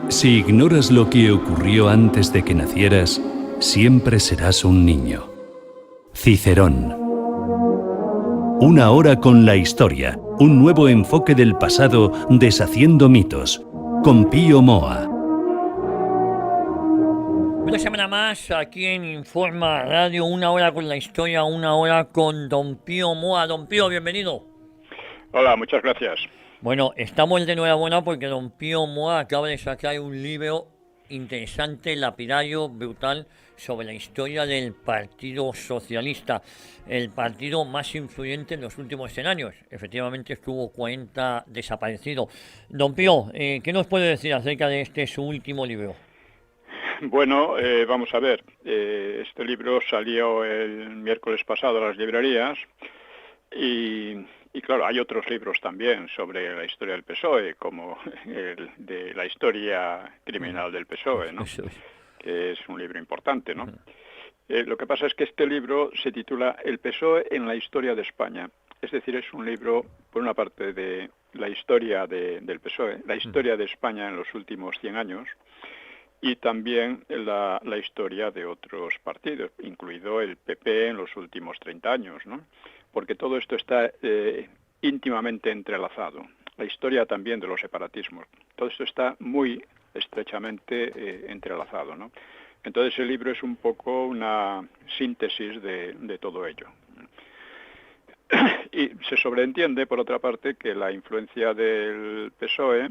Si ignoras lo que ocurrió antes de que nacieras, siempre serás un niño. Cicerón. Una hora con la historia, un nuevo enfoque del pasado deshaciendo mitos, con Pío Moa. Una semana más aquí en Informa Radio, una hora con la historia, una hora con Don Pío Moa. Don Pío, bienvenido. Hola, muchas gracias. Bueno, estamos de enhorabuena porque Don Pío Moa acaba de sacar un libro interesante, lapidario, brutal, sobre la historia del Partido Socialista, el partido más influyente en los últimos 100 años. Efectivamente estuvo 40 desaparecido. Don Pío, ¿qué nos puede decir acerca de su último libro? Bueno, vamos a ver. Este libro salió el miércoles pasado a las librerías y claro, hay otros libros también sobre la historia del PSOE, como el de la historia criminal del PSOE, ¿no? Que es un libro importante, ¿no? Lo que pasa es que este libro se titula El PSOE en la historia de España. Es decir, es un libro, por una parte, de la historia del PSOE, la historia de España en los últimos 100 años, y también la historia de otros partidos, incluido el PP en los últimos 30 años, ¿no? Porque todo esto está íntimamente entrelazado. La historia también de los separatismos. Todo esto está muy estrechamente entrelazado, ¿no? Entonces el libro es un poco una síntesis de todo ello. Y se sobreentiende, por otra parte, que la influencia del PSOE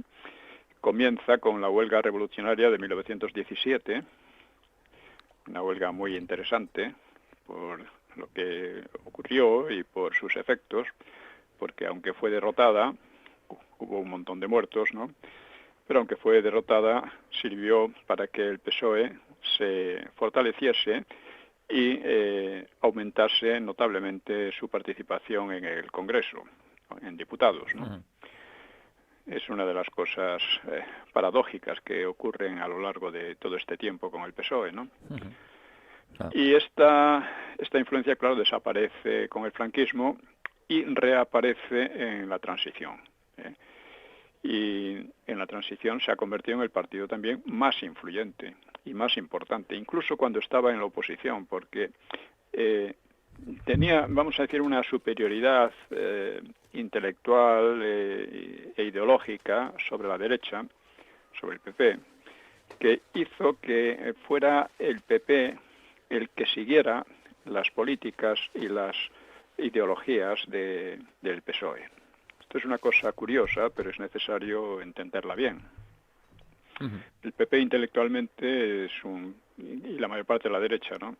comienza con la huelga revolucionaria de 1917, una huelga muy interesante por lo que ocurrió y por sus efectos, porque aunque fue derrotada, hubo un montón de muertos, ¿no? Pero aunque fue derrotada, sirvió para que el PSOE se fortaleciese y aumentase notablemente su participación en el Congreso, en diputados, ¿no? Es una de las cosas paradójicas que ocurren a lo largo de todo este tiempo con el PSOE, ¿no? Y esta influencia, claro, desaparece con el franquismo y reaparece en la transición. Y en la transición se ha convertido en el partido también más influyente y más importante, incluso cuando estaba en la oposición, porque tenía, vamos a decir, una superioridad intelectual e ideológica sobre la derecha, sobre el PP, que hizo que fuera el PP el que siguiera las políticas y las ideologías del PSOE. Esto es una cosa curiosa, pero es necesario entenderla bien. El PP intelectualmente es y la mayor parte de la derecha, ¿no?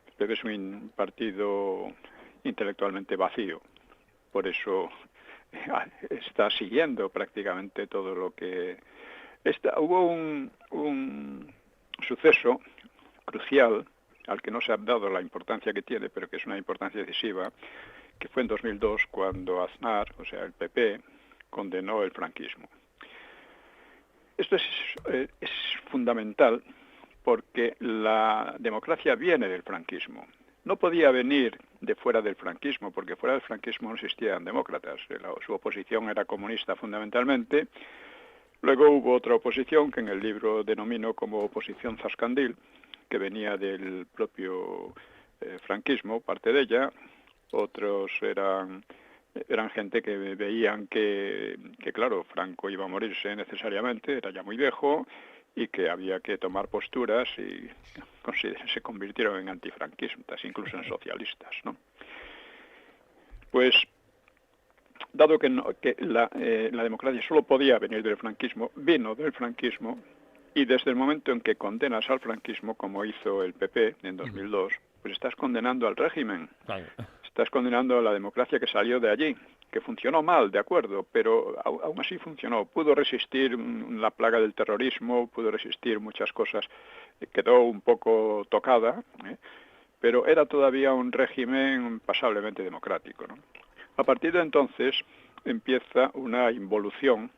El PP es un partido intelectualmente vacío, por eso está siguiendo prácticamente todo lo que... Hubo un suceso crucial al que no se ha dado la importancia que tiene, pero que es una importancia decisiva, que fue en 2002 cuando Aznar, o sea, el PP, condenó el franquismo. Esto es fundamental porque la democracia viene del franquismo. No podía venir de fuera del franquismo, porque fuera del franquismo no existían demócratas. Su oposición era comunista fundamentalmente. Luego hubo otra oposición que en el libro denomino como oposición zascandil, que venía del propio franquismo, parte de ella. Otros eran gente que veían que, claro, Franco iba a morirse necesariamente, era ya muy viejo, y que había que tomar posturas y se convirtieron en antifranquistas, incluso en socialistas, ¿no? Pues, dado que la democracia solo podía venir del franquismo, vino del franquismo, y desde el momento en que condenas al franquismo, como hizo el PP en 2002, pues estás condenando al régimen, estás condenando a la democracia que salió de allí, que funcionó mal, de acuerdo, pero aún así funcionó. Pudo resistir la plaga del terrorismo, pudo resistir muchas cosas, quedó un poco tocada, pero era todavía un régimen pasablemente democrático, ¿no? A partir de entonces empieza una involución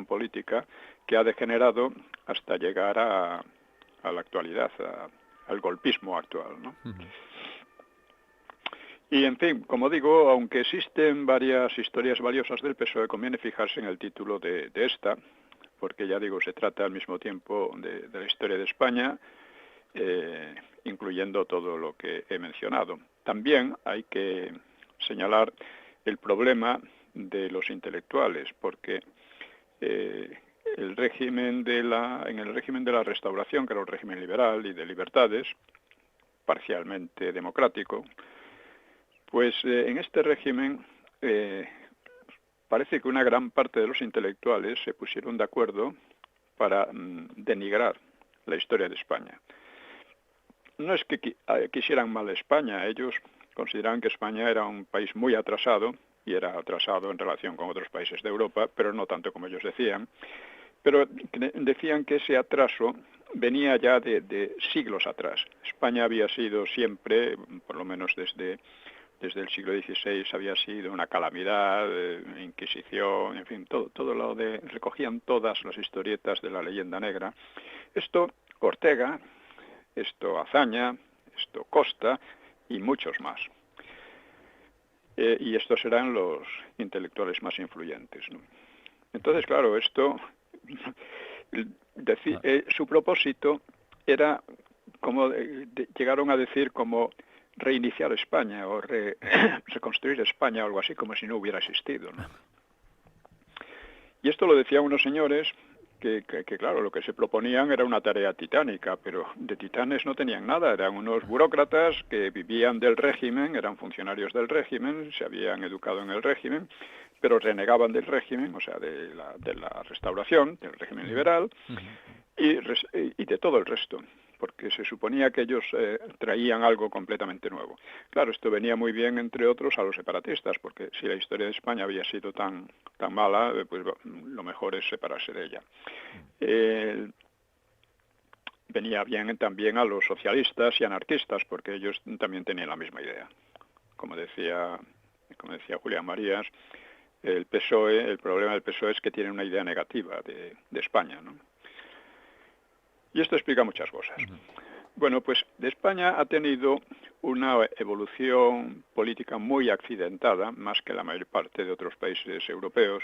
política que ha degenerado hasta llegar a la actualidad, al golpismo actual, ¿no? Y, en fin, como digo, aunque existen varias historias valiosas del PSOE, conviene fijarse en el título de esta, porque ya digo, se trata al mismo tiempo de la historia de España, incluyendo todo lo que he mencionado. También hay que señalar el problema de los intelectuales, porque en el régimen de la Restauración, que era un régimen liberal y de libertades, parcialmente democrático, pues en este régimen parece que una gran parte de los intelectuales se pusieron de acuerdo para denigrar la historia de España. No es que quisieran mal a España, ellos consideraban que España era un país muy atrasado, y era atrasado en relación con otros países de Europa, pero no tanto como ellos decían. Pero decían que ese atraso venía ya de siglos atrás. España había sido siempre, por lo menos desde el siglo XVI, había sido una calamidad, Inquisición, en fin, todo lo de... recogían todas las historietas de la leyenda negra. Esto Ortega, esto Azaña, esto Costa y muchos más. Y estos eran los intelectuales más influyentes, ¿no? Entonces, claro, esto... su propósito era, como llegaron a decir, como reiniciar España o reconstruir España o algo así, como si no hubiera existido, ¿no? Y esto lo decían unos señores que claro, lo que se proponían era una tarea titánica, pero de titanes no tenían nada, eran unos burócratas que vivían del régimen, eran funcionarios del régimen, se habían educado en el régimen, pero renegaban del régimen, o sea, de la Restauración, del régimen liberal, y de todo el resto, porque se suponía que ellos traían algo completamente nuevo. Claro, esto venía muy bien, entre otros, a los separatistas, porque si la historia de España había sido tan mala, pues lo mejor es separarse de ella. Venía bien también a los socialistas y anarquistas, porque ellos también tenían la misma idea. Como decía Julián Marías, el PSOE, el problema del PSOE es que tiene una idea negativa de España, ¿no? Y esto explica muchas cosas. Bueno, pues de España ha tenido una evolución política muy accidentada, más que la mayor parte de otros países europeos,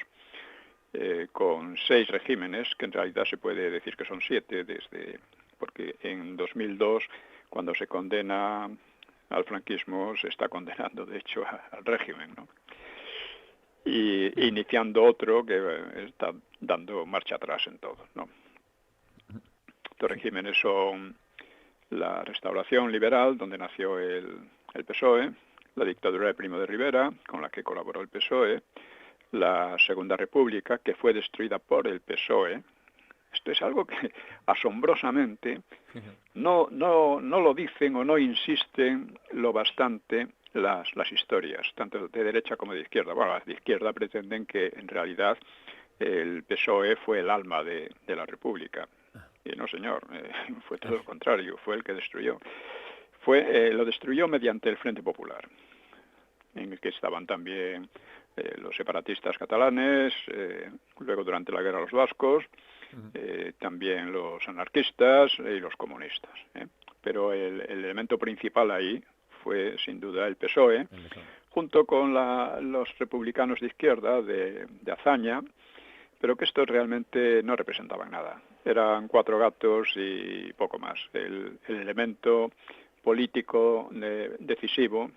con 6 regímenes, que en realidad se puede decir que son 7, porque en 2002, cuando se condena al franquismo, se está condenando, de hecho, al régimen, ¿no? Y iniciando otro que está dando marcha atrás en todo, ¿no? Estos regímenes son la Restauración liberal, donde nació el PSOE, la dictadura de Primo de Rivera, con la que colaboró el PSOE, la Segunda República, que fue destruida por el PSOE. Esto es algo que asombrosamente no lo dicen o no insisten lo bastante las historias, tanto de derecha como de izquierda. Bueno, las de izquierda pretenden que en realidad el PSOE fue el alma de la República. Y no, señor, fue todo lo contrario, fue el que destruyó. Lo destruyó mediante el Frente Popular, en el que estaban también los separatistas catalanes, luego durante la guerra los vascos, también los anarquistas y los comunistas. Pero el elemento principal ahí fue sin duda el PSOE, junto con los republicanos de izquierda de Azaña, pero que estos realmente no representaban nada. Eran 4 gatos y poco más. El elemento político decisivo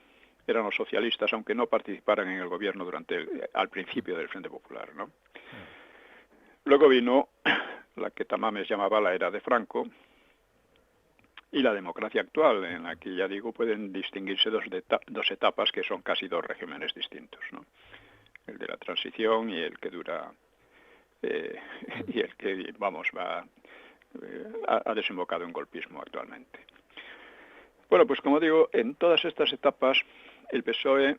eran los socialistas, aunque no participaran en el gobierno al principio del Frente Popular, ¿no? Luego vino la que Tamames llamaba la era de Franco y la democracia actual, en la que, ya digo, pueden distinguirse dos etapas que son casi 2 regímenes distintos, ¿no? El de la transición y el que dura... y el que, ha desembocado en golpismo actualmente. Bueno, pues como digo, en todas estas etapas el PSOE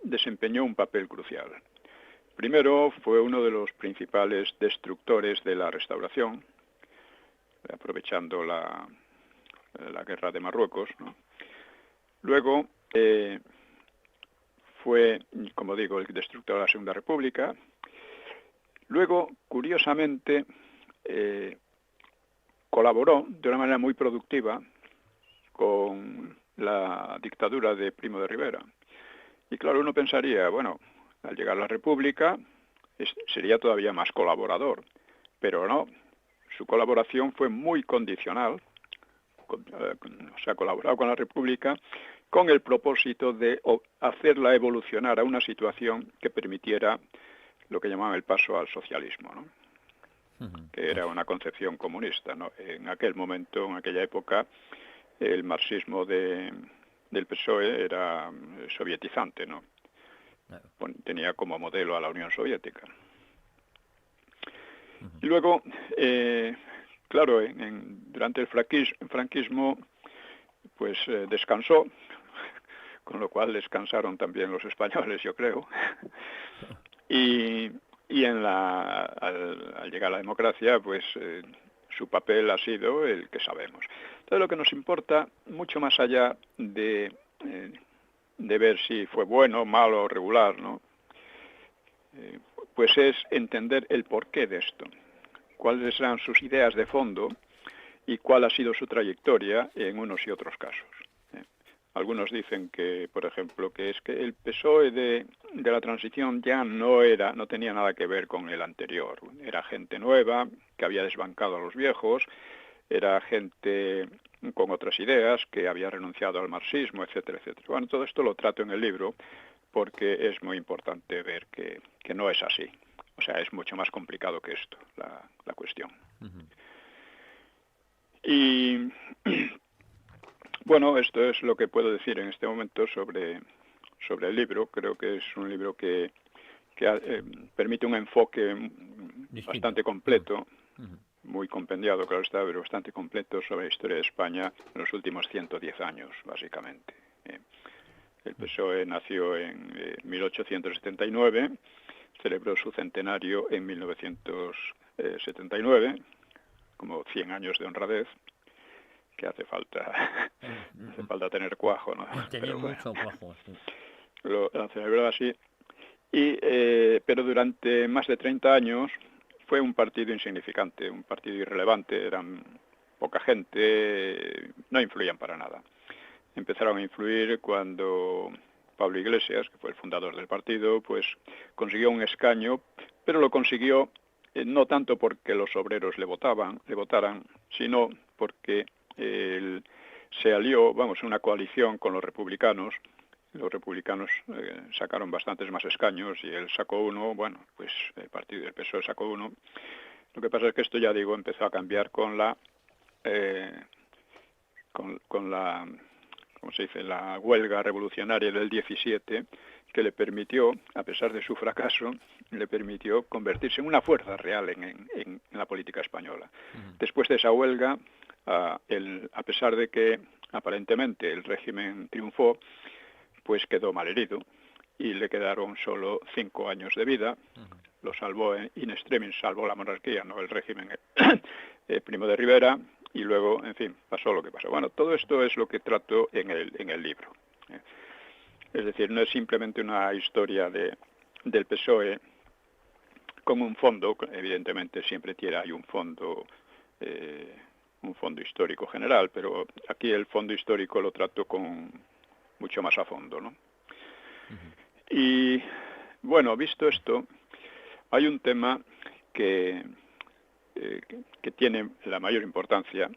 desempeñó un papel crucial. Primero, fue uno de los principales destructores de la Restauración, aprovechando la guerra de Marruecos, ¿no? Luego, fue, como digo, el destructor de la Segunda República. Luego, curiosamente, colaboró de una manera muy productiva con la dictadura de Primo de Rivera. Y claro, uno pensaría, bueno, al llegar a la República sería todavía más colaborador. pero no, su colaboración fue muy condicional, ha colaborado con la República con el propósito de hacerla evolucionar a una situación que permitiera lo que llamaban el paso al socialismo, ¿no? Que era una concepción comunista, ¿no? En aquel momento, en aquella época, el marxismo del PSOE era sovietizante, ¿no? Tenía como modelo a la Unión Soviética. Y luego, claro, durante el franquismo, pues descansó, con lo cual descansaron también los españoles, yo creo. Y al llegar a la democracia, pues su papel ha sido el que sabemos. Entonces, lo que nos importa, mucho más allá de ver si fue bueno, malo o regular, ¿no? Pues es entender el porqué de esto, cuáles eran sus ideas de fondo y cuál ha sido su trayectoria en unos y otros casos. Algunos dicen que, por ejemplo, que es que el PSOE de la transición ya no tenía nada que ver con el anterior. Era gente nueva que había desbancado a los viejos, era gente con otras ideas que había renunciado al marxismo, etcétera, etcétera. Bueno, todo esto lo trato en el libro porque es muy importante ver que no es así. O sea, es mucho más complicado que esto, la cuestión. Y bueno, esto es lo que puedo decir en este momento sobre el libro. Creo que es un libro que permite un enfoque bastante completo, muy compendiado, claro está, pero bastante completo sobre la historia de España en los últimos 110 años, básicamente. El PSOE nació en 1879, celebró su centenario en 1979, como 100 años de honradez, que hace falta tener cuajo, ¿no? Tener mucho cuajo, sí. Lo celebró así. Pero durante más de 30 años fue un partido insignificante, un partido irrelevante, eran poca gente, no influían para nada. Empezaron a influir cuando Pablo Iglesias, que fue el fundador del partido, pues consiguió un escaño, pero lo consiguió no tanto porque los obreros le votaran, sino porque se alió, una coalición con los republicanos. Los republicanos sacaron bastantes más escaños y él sacó uno, pues el partido del PSOE sacó uno. Lo que pasa es que esto, ya digo, empezó a cambiar con la ¿cómo se dice?, la huelga revolucionaria del 17, que le permitió, a pesar de su fracaso, le permitió convertirse en una fuerza real en la política española. Después de esa huelga, a pesar de que aparentemente el régimen triunfó, pues quedó malherido y le quedaron solo 5 años de vida. Lo salvó in extremis, salvó la monarquía, no el régimen Primo de Rivera, y luego, en fin, pasó lo que pasó. Bueno, todo esto es lo que trato en el libro. Es decir, no es simplemente una historia del PSOE como un fondo, evidentemente siempre hay un fondo histórico general, pero aquí el fondo histórico lo trato mucho más a fondo, ¿no? Y bueno, visto esto, hay un tema que tiene la mayor importancia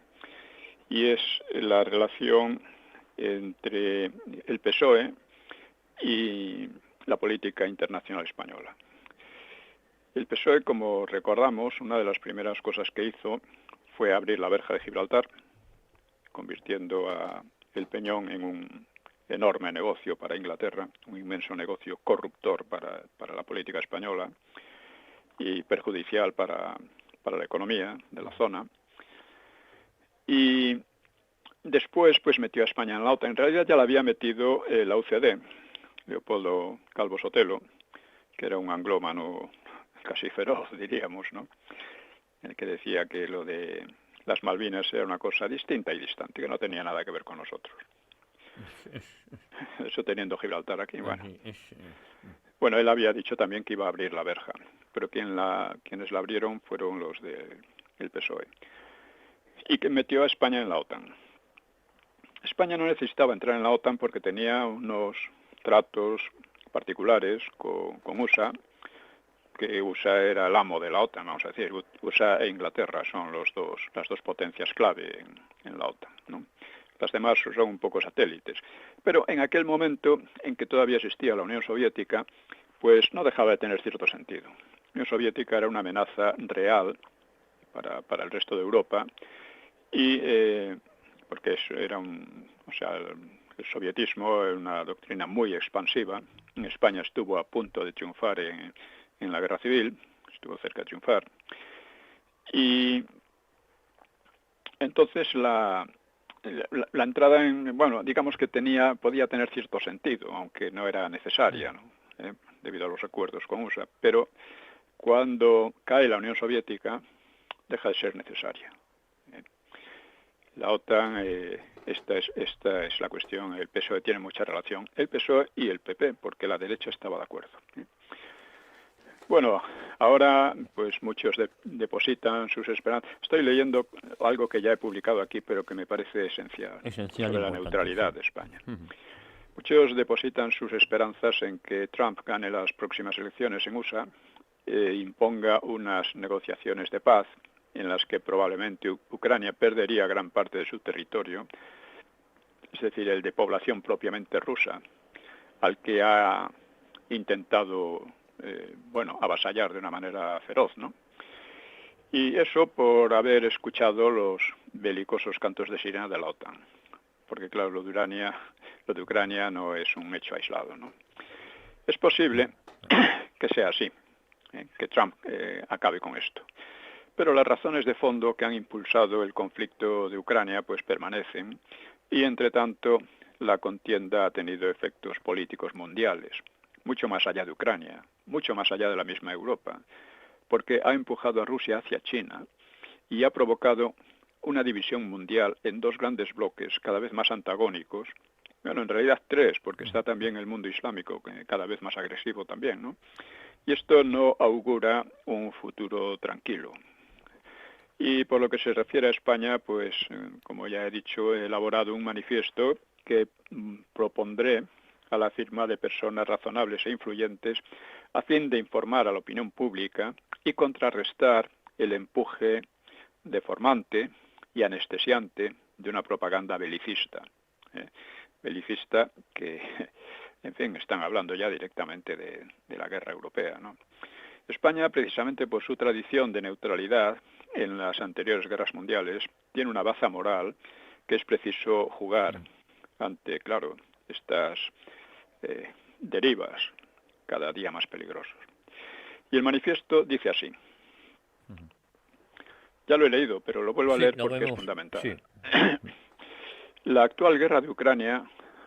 y es la relación entre el PSOE y la política internacional española. El PSOE, como recordamos, una de las primeras cosas que hizo fue abrir la verja de Gibraltar, convirtiendo a el Peñón en un enorme negocio para Inglaterra, un inmenso negocio corruptor para la política española y perjudicial para la economía de la zona. Y después pues metió a España en la OTAN. En realidad ya la había metido la UCD, Leopoldo Calvo Sotelo, que era un anglómano casi feroz, diríamos, ¿no? El que decía que lo de las Malvinas era una cosa distinta y distante, que no tenía nada que ver con nosotros. Eso teniendo Gibraltar aquí, bueno. Bueno, él había dicho también que iba a abrir la verja, pero quienes la abrieron fueron los del PSOE. Y que metió a España en la OTAN. España no necesitaba entrar en la OTAN porque tenía unos tratos particulares con USA, que USA era el amo de la OTAN, vamos a decir. USA e Inglaterra son las dos potencias clave en la OTAN, ¿no? Las demás son un poco satélites. Pero en aquel momento en que todavía existía la Unión Soviética, pues no dejaba de tener cierto sentido. La Unión Soviética era una amenaza real para el resto de Europa, y porque era el sovietismo era una doctrina muy expansiva. En España estuvo a punto de triunfar en la guerra civil, estuvo cerca de triunfar, y entonces la entrada digamos que podía tener cierto sentido, aunque no era necesaria, ¿no? Debido a los acuerdos con USA, pero cuando cae la Unión Soviética deja de ser necesaria. La OTAN, esta es la cuestión. El PSOE tiene mucha relación, el PSOE y el PP, porque la derecha estaba de acuerdo. Bueno, ahora pues muchos depositan sus esperanzas. Estoy leyendo algo que ya he publicado aquí, pero que me parece esencial sobre la neutralidad de España. Muchos depositan sus esperanzas en que Trump gane las próximas elecciones en USA e imponga unas negociaciones de paz en las que probablemente Ucrania perdería gran parte de su territorio, es decir, el de población propiamente rusa, al que ha intentado avasallar de una manera feroz, ¿no? Y eso por haber escuchado los belicosos cantos de sirena de la OTAN, porque claro, lo de Ucrania no es un hecho aislado, ¿no? Es posible que sea así, que Trump acabe con esto. Pero las razones de fondo que han impulsado el conflicto de Ucrania pues permanecen, y entre tanto la contienda ha tenido efectos políticos mundiales, mucho más allá de Ucrania, mucho más allá de la misma Europa, porque ha empujado a Rusia hacia China y ha provocado una división mundial en dos grandes bloques cada vez más antagónicos. Bueno, en realidad tres, porque está también el mundo islámico, cada vez más agresivo también, ¿no? Y esto no augura un futuro tranquilo. Y por lo que se refiere a España, pues, como ya he dicho, he elaborado un manifiesto que propondré a la firma de personas razonables e influyentes a fin de informar a la opinión pública y contrarrestar el empuje deformante y anestesiante de una propaganda belicista. Belicista que, en fin, están hablando ya directamente de la guerra europea, ¿no? España, precisamente por su tradición de neutralidad en las anteriores guerras mundiales, tiene una baza moral que es preciso jugar ante, claro, estas derivas cada día más peligrosas. Y el manifiesto dice así. Ya lo he leído, pero lo vuelvo a leer porque es fundamental. Sí. La actual guerra de Ucrania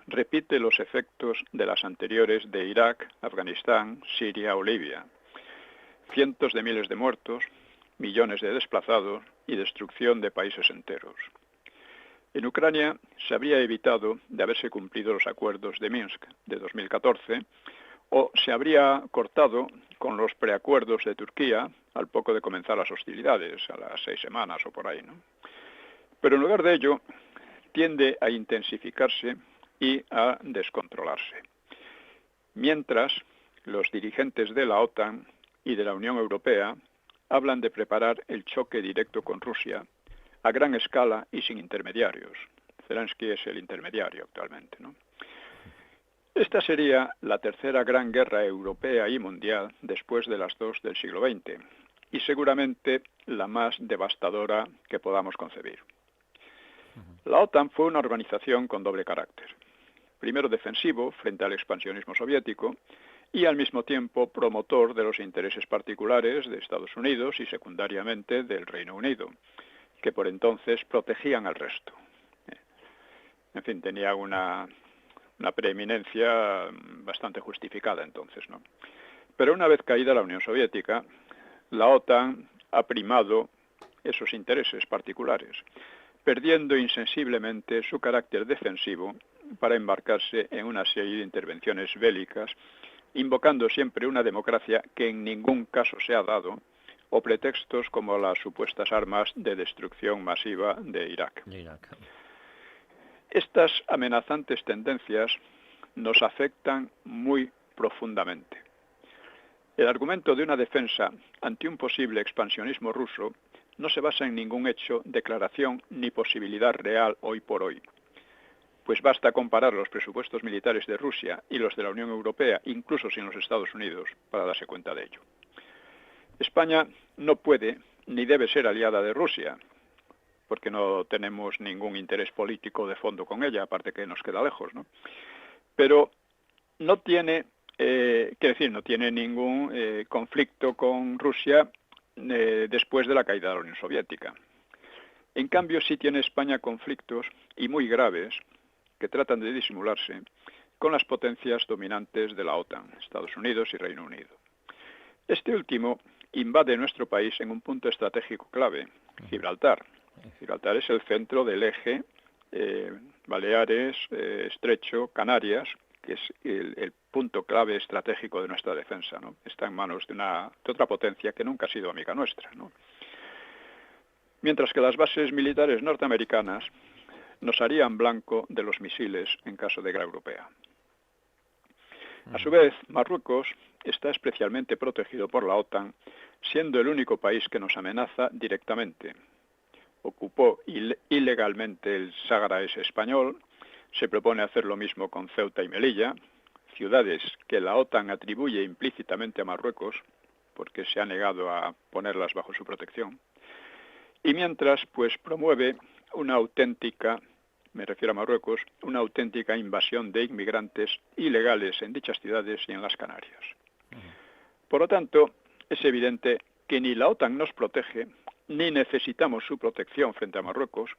repite los efectos de las anteriores de Irak, Afganistán, Siria o Libia. Cientos de miles de muertos, millones de desplazados y destrucción de países enteros. En Ucrania se habría evitado de haberse cumplido los acuerdos de Minsk de 2014, o se habría cortado con los preacuerdos de Turquía al poco de comenzar las hostilidades, a las 6 semanas o por ahí, ¿no? Pero en lugar de ello, tiende a intensificarse y a descontrolarse. Mientras, los dirigentes de la OTAN y de la Unión Europea hablan de preparar el choque directo con Rusia a gran escala y sin intermediarios. Zelensky es el intermediario actualmente, ¿no? Esta sería la tercera gran guerra europea y mundial después de las dos del siglo XX, y seguramente la más devastadora que podamos concebir. La OTAN fue una organización con doble carácter. Primero defensivo frente al expansionismo soviético y al mismo tiempo promotor de los intereses particulares de Estados Unidos y secundariamente del Reino Unido, que por entonces protegían al resto. En fin, tenía una preeminencia bastante justificada entonces, ¿no? Pero una vez caída la Unión Soviética, la OTAN ha primado esos intereses particulares, perdiendo insensiblemente su carácter defensivo para embarcarse en una serie de intervenciones bélicas, invocando siempre una democracia que en ningún caso se ha dado, o pretextos como las supuestas armas de destrucción masiva de Irak. Estas amenazantes tendencias nos afectan muy profundamente. El argumento de una defensa ante un posible expansionismo ruso no se basa en ningún hecho, declaración ni posibilidad real hoy por hoy. Pues basta comparar los presupuestos militares de Rusia y los de la Unión Europea, incluso sin los Estados Unidos, para darse cuenta de ello. España no puede ni debe ser aliada de Rusia, porque no tenemos ningún interés político de fondo con ella, aparte que nos queda lejos, ¿no? Pero no tiene, no tiene ningún conflicto con Rusia después de la caída de la Unión Soviética. En cambio, sí tiene España conflictos, y muy graves, que tratan de disimularse con las potencias dominantes de la OTAN, Estados Unidos y Reino Unido. Este último invade nuestro país en un punto estratégico clave, Gibraltar. Gibraltar es el centro del eje Baleares, Estrecho, Canarias, que es el punto clave estratégico de nuestra defensa, ¿no? Está en manos de otra potencia que nunca ha sido amiga nuestra, ¿no? Mientras que las bases militares norteamericanas nos harían blanco de los misiles en caso de guerra europea. A su vez, Marruecos está especialmente protegido por la OTAN, siendo el único país que nos amenaza directamente. Ocupó ilegalmente el Sáhara español, se propone hacer lo mismo con Ceuta y Melilla, ciudades que la OTAN atribuye implícitamente a Marruecos, porque se ha negado a ponerlas bajo su protección. Y mientras, pues promueve una auténtica, me refiero a Marruecos, una auténtica invasión de inmigrantes ilegales en dichas ciudades y en las Canarias. Por lo tanto, es evidente que ni la OTAN nos protege, ni necesitamos su protección frente a Marruecos,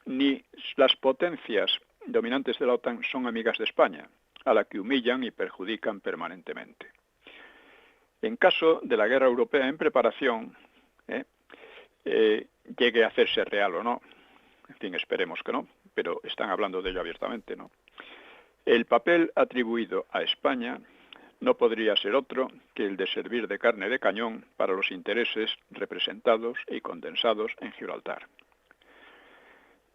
ni las potencias dominantes de la OTAN son amigas de España, a la que humillan y perjudican permanentemente. En caso de la guerra europea en preparación, llegue a hacerse real o no, en fin, esperemos que no, pero están hablando de ello abiertamente, ¿no? El papel atribuido a España no podría ser otro que el de servir de carne de cañón para los intereses representados y condensados en Gibraltar.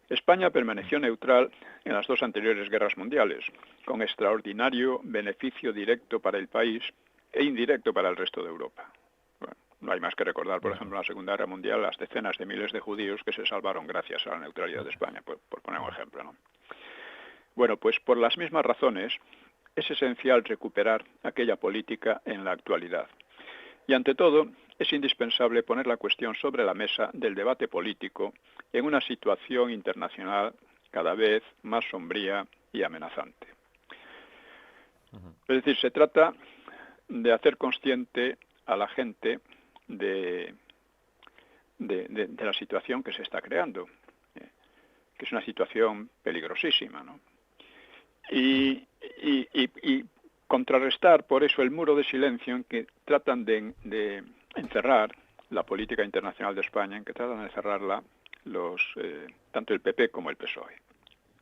España permaneció neutral en las dos anteriores guerras mundiales, con extraordinario beneficio directo para el país e indirecto para el resto de Europa. Bueno, no hay más que recordar, por ejemplo, en la Segunda Guerra Mundial, las decenas de miles de judíos que se salvaron gracias a la neutralidad de España, por poner un ejemplo, ¿no? Bueno, pues por las mismas razones es esencial recuperar aquella política en la actualidad. Y ante todo, es indispensable poner la cuestión sobre la mesa del debate político en una situación internacional cada vez más sombría y amenazante. Es decir, se trata de hacer consciente a la gente de la situación que se está creando, que es una situación peligrosísima, ¿no? Y contrarrestar por eso el muro de silencio en que tratan de encerrar la política internacional de España, en que tratan de encerrarla tanto el PP como el PSOE,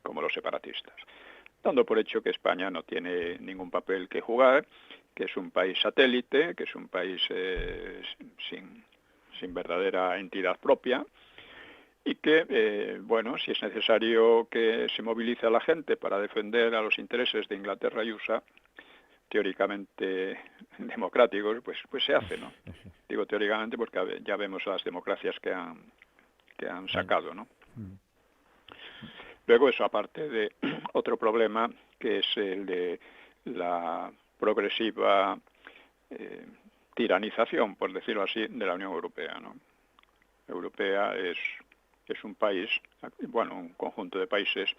como los separatistas, dando por hecho que España no tiene ningún papel que jugar, que es un país satélite, que es un país sin verdadera entidad propia, y que, si es necesario que se movilice a la gente para defender a los intereses de Inglaterra y USA, teóricamente democráticos, pues se hace, ¿no? Digo teóricamente porque ya vemos las democracias que han sacado, ¿no? Luego eso, aparte de otro problema, que es el de la progresiva tiranización, por decirlo así, de la Unión Europea, ¿no? Europea es un país, un conjunto de países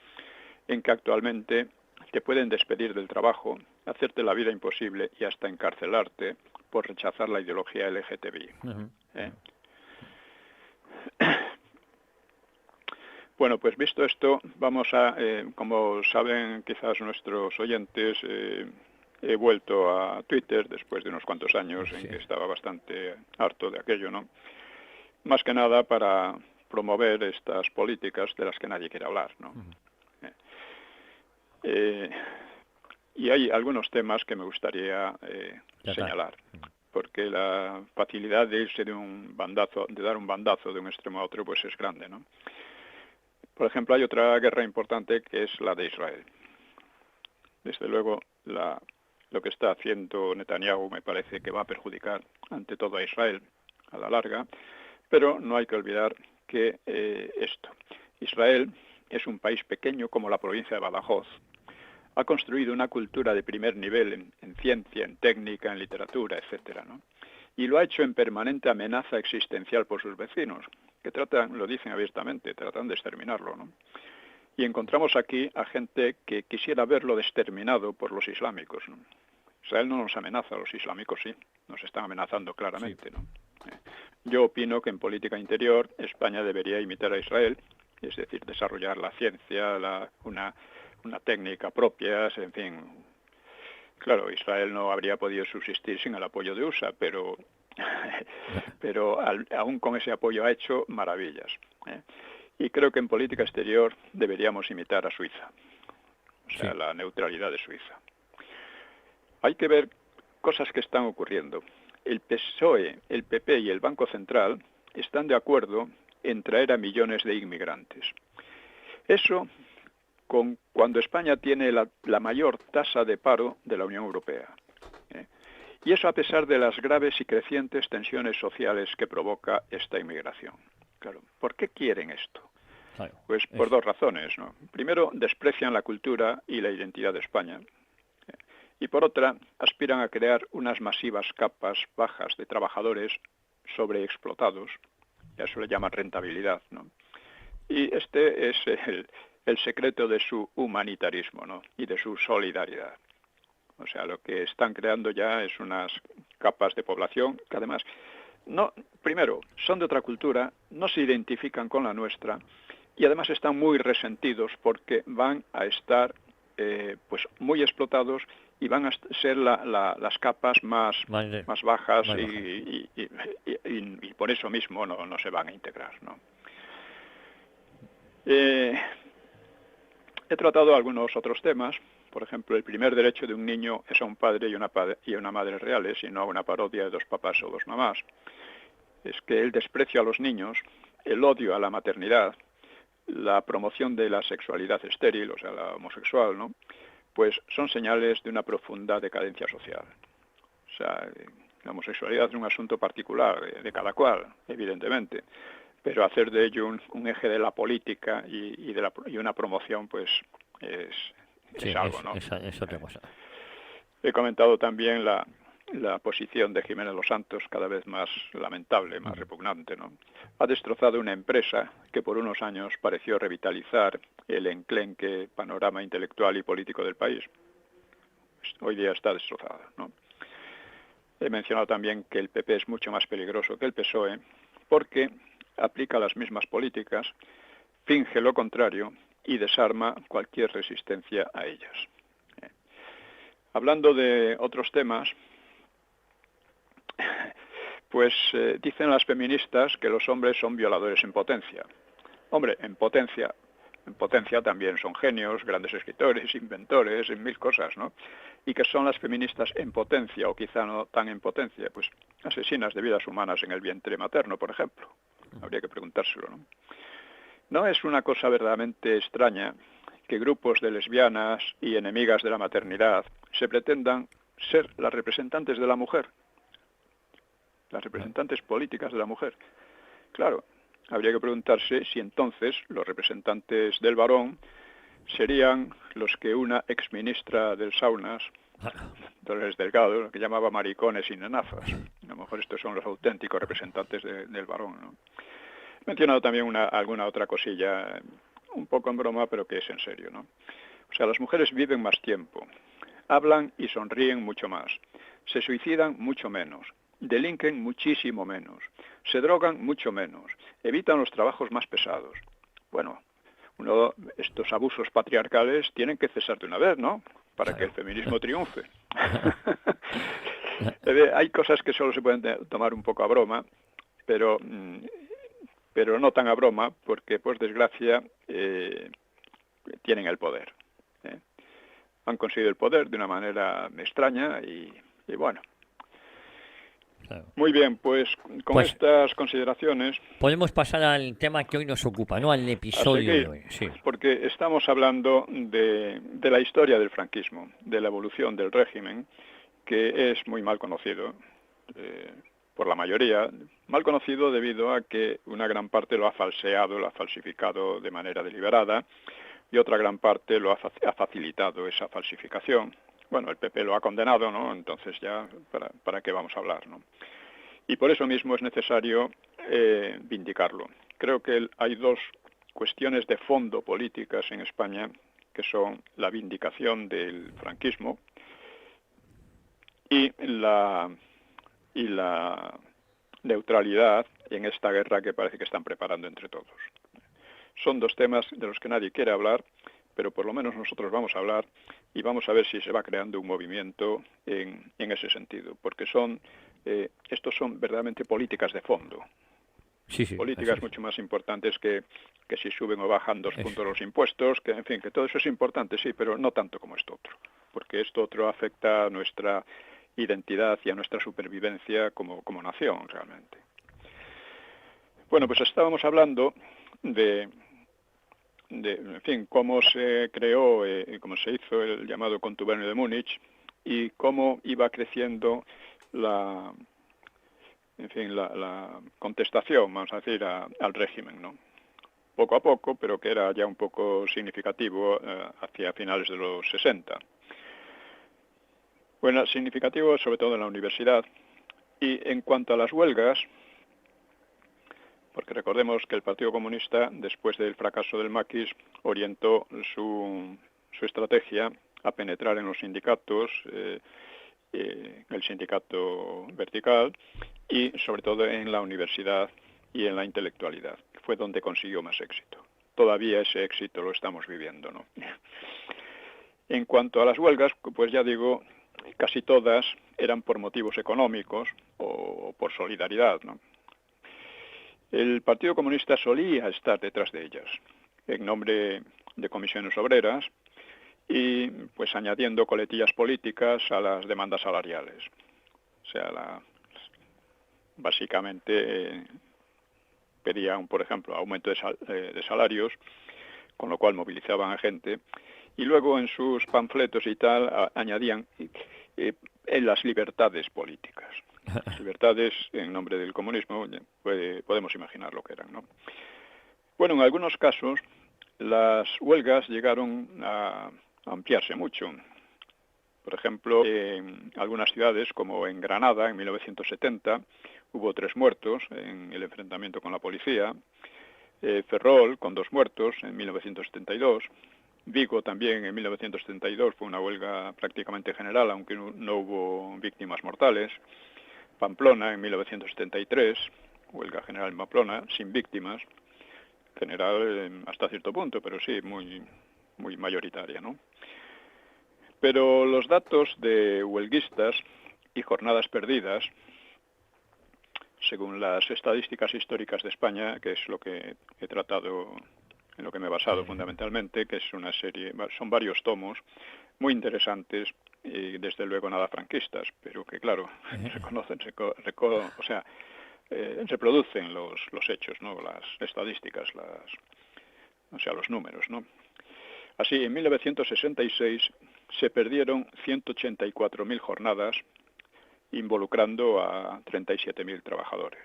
en que actualmente te pueden despedir del trabajo, hacerte la vida imposible y hasta encarcelarte por rechazar la ideología LGTBI. Bueno, pues visto esto, vamos a, como saben quizás nuestros oyentes, he vuelto a Twitter después de unos cuantos años en que estaba bastante harto de aquello, ¿no? Más que nada para promover estas políticas de las que nadie quiere hablar, ¿no? Y hay algunos temas que me gustaría señalar, porque la facilidad de irse de dar un bandazo de un extremo a otro, pues es grande, ¿no? Por ejemplo, hay otra guerra importante que es la de Israel. Desde luego, la lo que está haciendo Netanyahu me parece que va a perjudicar ante todo a Israel a la larga, pero no hay que olvidar que Israel es un país pequeño como la provincia de Badajoz. Ha construido una cultura de primer nivel en ciencia, en técnica, en literatura, etcétera, ¿no? Y lo ha hecho en permanente amenaza existencial por sus vecinos, que lo dicen abiertamente, tratan de exterminarlo, ¿no? Y encontramos aquí a gente que quisiera verlo exterminado por los islámicos, ¿no? Israel no nos amenaza, los islámicos sí, nos están amenazando claramente, ¿no? Yo opino que en política interior España debería imitar a Israel, es decir, desarrollar la ciencia, una técnica propia, en fin. Claro, Israel no habría podido subsistir sin el apoyo de USA, pero aún con ese apoyo ha hecho maravillas, ¿eh? Y creo que en política exterior deberíamos imitar a Suiza, o sea, la neutralidad de Suiza. Hay que ver cosas que están ocurriendo. El PSOE, el PP y el Banco Central están de acuerdo en traer a millones de inmigrantes. Eso cuando España tiene la mayor tasa de paro de la Unión Europea. Y eso a pesar de las graves y crecientes tensiones sociales que provoca esta inmigración. Claro, ¿por qué quieren esto? Claro, Pues por dos razones, ¿no? Primero, desprecian la cultura y la identidad de España. Y por otra, aspiran a crear unas masivas capas bajas de trabajadores sobreexplotados. Y a eso le llaman rentabilidad, ¿no? Y este es el secreto de su humanitarismo, ¿no? Y de su solidaridad. O sea, lo que están creando ya es unas capas de población que además, primero, son de otra cultura, no se identifican con la nuestra y además están muy resentidos porque van a estar pues muy explotados y van a ser las capas más bajas y por eso mismo no se van a integrar, ¿no? He tratado algunos otros temas. Por ejemplo, el primer derecho de un niño es a un padre y una madre reales y no a una parodia de dos papás o dos mamás. Es que el desprecio a los niños, el odio a la maternidad, la promoción de la sexualidad estéril, o sea, la homosexual, ¿no? Pues son señales de una profunda decadencia social. O sea, la homosexualidad es un asunto particular de cada cual, evidentemente, pero hacer de ello un eje de la política y una promoción, pues es algo, ¿no? Es otra cosa. He comentado también la posición de Jiménez Los Santos, cada vez más lamentable, más repugnante, ¿no? Ha destrozado una empresa que por unos años pareció revitalizar el enclenque panorama intelectual y político del país. Hoy día está destrozada, ¿no? He mencionado también que el PP es mucho más peligroso que el PSOE porque aplica las mismas políticas, finge lo contrario y desarma cualquier resistencia a ellas. Hablando de otros temas, pues dicen las feministas que los hombres son violadores en potencia. Hombre, en potencia también son genios, grandes escritores, inventores, en mil cosas, ¿no? Y que son las feministas en potencia, o quizá no tan en potencia, pues asesinas de vidas humanas en el vientre materno, por ejemplo. Habría que preguntárselo, ¿no? ¿No es una cosa verdaderamente extraña que grupos de lesbianas y enemigas de la maternidad se pretendan ser las representantes de la mujer? Las representantes políticas de la mujer. Claro, habría que preguntarse si entonces los representantes del varón serían los que una exministra del Saunas, Dolores Delgado, lo que llamaba maricones y nenazas. A lo mejor estos son los auténticos representantes del varón, ¿no? He mencionado también alguna otra cosilla, un poco en broma, pero que es en serio, ¿no? O sea, las mujeres viven más tiempo, hablan y sonríen mucho más, se suicidan mucho menos, delinquen muchísimo menos, se drogan mucho menos, evitan los trabajos más pesados. Bueno, estos abusos patriarcales tienen que cesar de una vez, ¿no? Para que el feminismo triunfe. Hay cosas que solo se pueden tomar un poco a broma, pero no tan a broma, porque, por desgracia, tienen el poder. Han conseguido el poder de una manera extraña y bueno. Claro. Muy bien, pues con Pues estas consideraciones podemos pasar al tema que hoy nos ocupa, ¿no? Al a episodio de seguir, hoy. Sí. porque estamos hablando de la historia del franquismo, de la evolución del régimen, que es muy mal conocido eh, por la mayoría, mal conocido debido a que una gran parte lo ha falseado, lo ha falsificado de manera deliberada, y otra gran parte lo ha facilitado esa falsificación. Bueno, el PP lo ha condenado, ¿no? Entonces ya, ¿para qué vamos a hablar, no? Y por eso mismo es necesario vindicarlo. Creo que hay dos cuestiones de fondo políticas en España, que son la vindicación del franquismo y la neutralidad en esta guerra que parece que están preparando entre todos. Son dos temas de los que nadie quiere hablar, pero por lo menos nosotros vamos a hablar y vamos a ver si se va creando un movimiento en ese sentido, porque estos son verdaderamente políticas de fondo. Sí, Políticas mucho más importantes que si suben o bajan 2 puntos los impuestos, que en fin, que todo eso es importante, sí, pero no tanto como esto otro, porque esto otro afecta a nuestra identidad y a nuestra supervivencia como nación, realmente. Bueno, pues estábamos hablando de en fin, cómo se creó, cómo se hizo el llamado Contubernio de Múnich y cómo iba creciendo la contestación, vamos a decir, al régimen, ¿no? Poco a poco, pero que era ya un poco significativo hacia finales de los 60. Bueno, significativo sobre todo en la universidad. Y en cuanto a las huelgas, porque recordemos que el Partido Comunista, después del fracaso del maquis, orientó su estrategia a penetrar en los sindicatos, el sindicato vertical, y sobre todo en la universidad y en la intelectualidad, que fue donde consiguió más éxito. Todavía ese éxito lo estamos viviendo, ¿no? En cuanto a las huelgas, pues ya digo, casi todas eran por motivos económicos o por solidaridad, ¿no? El Partido Comunista solía estar detrás de ellas, en nombre de comisiones obreras y pues añadiendo coletillas políticas a las demandas salariales. O sea, básicamente pedían, por ejemplo, aumento de salarios, con lo cual movilizaban a gente, y luego en sus panfletos y tal añadían en las libertades políticas. Las libertades en nombre del comunismo, podemos imaginar lo que eran, ¿no? Bueno, en algunos casos las huelgas llegaron a ampliarse mucho. Por ejemplo, en algunas ciudades, como en Granada, en 1970, hubo 3 muertos en el enfrentamiento con la policía. Ferrol, con 2 muertos en 1972. Vigo también en 1972 fue una huelga prácticamente general, aunque no hubo víctimas mortales. Pamplona en 1973, huelga general en Pamplona, sin víctimas, general hasta cierto punto, pero sí, muy mayoritaria, ¿no? Pero los datos de huelguistas y jornadas perdidas, según las estadísticas históricas de España, que es lo que he tratado, en lo que me he basado fundamentalmente, que es una serie, son varios tomos muy interesantes y desde luego nada franquistas, pero que claro, reproducen los hechos, ¿no? Las estadísticas, los números, ¿no? Así, en 1966 se perdieron 184.000 jornadas involucrando a 37.000 trabajadores.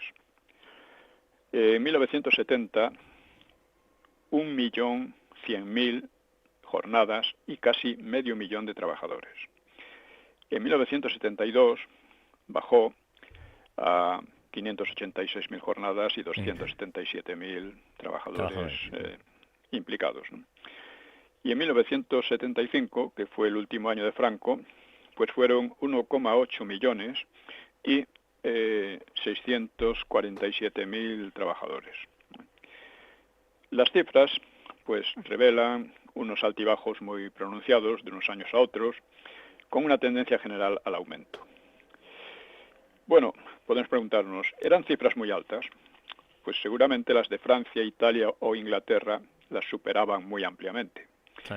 En 1970, 1.100.000 jornadas y casi 500.000 de trabajadores. En 1972 bajó a 586.000 jornadas y 277.000 trabajadores implicados, ¿no? Y en 1975, que fue el último año de Franco, pues fueron 1,8 millones y 647.000 trabajadores. Las cifras pues revelan unos altibajos muy pronunciados de unos años a otros, con una tendencia general al aumento. Bueno, podemos preguntarnos, ¿eran cifras muy altas? Pues seguramente las de Francia, Italia o Inglaterra las superaban muy ampliamente. Sí.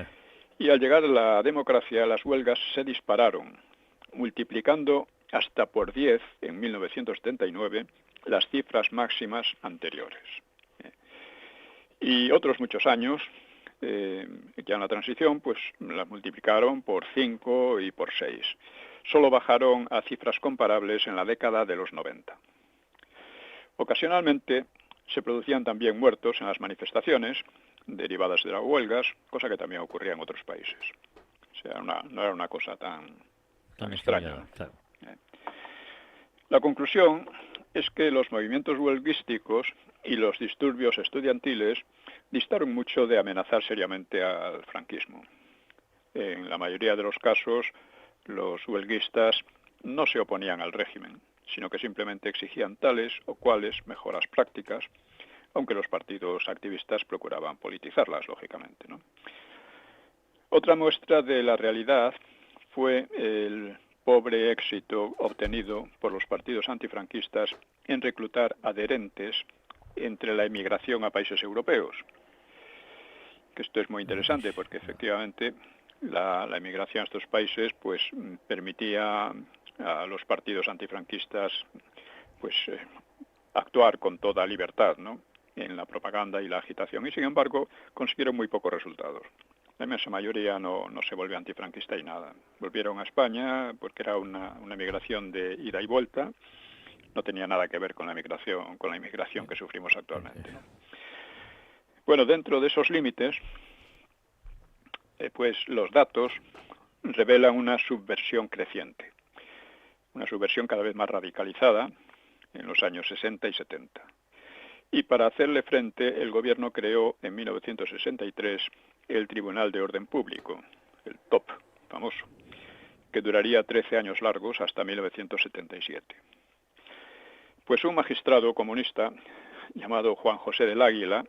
Y al llegar a la democracia, las huelgas se dispararon, multiplicando hasta por 10 en 1979 las cifras máximas anteriores. Y otros muchos años, ya en la transición, pues las multiplicaron por 5 y por 6. Solo bajaron a cifras comparables en la década de los 90. Ocasionalmente se producían también muertos en las manifestaciones derivadas de las huelgas, cosa que también ocurría en otros países. O sea, no era una cosa tan extraña. Claro. La conclusión es que los movimientos huelguísticos y los disturbios estudiantiles distaron mucho de amenazar seriamente al franquismo. En la mayoría de los casos, los huelguistas no se oponían al régimen, sino que simplemente exigían tales o cuales mejoras prácticas, aunque los partidos activistas procuraban politizarlas, lógicamente, ¿no? Otra muestra de la realidad fue el pobre éxito obtenido por los partidos antifranquistas en reclutar adherentes entre la emigración a países europeos. Que esto es muy interesante porque efectivamente la emigración a estos países pues permitía a los partidos antifranquistas pues actuar con toda libertad, ¿no?, en la propaganda y la agitación, y sin embargo consiguieron muy pocos resultados. La inmensa mayoría no se volvió antifranquista y nada. Volvieron a España porque era una emigración de ida y vuelta, no tenía nada que ver con la inmigración que sufrimos actualmente, ¿no? Bueno, dentro de esos límites, pues los datos revelan una subversión creciente, una subversión cada vez más radicalizada en los años 60 y 70. Y para hacerle frente, el gobierno creó en 1963 el Tribunal de Orden Público, el TOP, famoso, que duraría 13 años largos hasta 1977. Pues un magistrado comunista llamado Juan José del Águila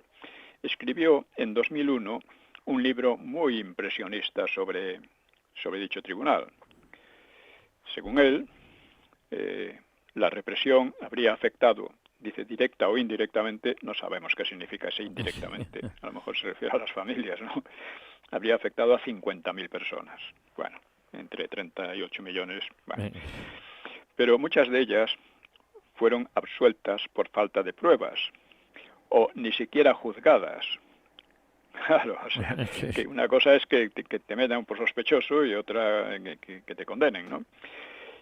escribió en 2001 un libro muy impresionista sobre dicho tribunal. Según él, la represión habría afectado, dice directa o indirectamente, no sabemos qué significa ese indirectamente, a lo mejor se refiere a las familias, ¿no? Habría afectado a 50.000 personas, bueno, entre 38 millones, bueno. Pero muchas de ellas fueron absueltas por falta de pruebas, o ni siquiera juzgadas. Claro, o sea, que una cosa es que te metan por sospechoso y otra que te condenen, ¿no?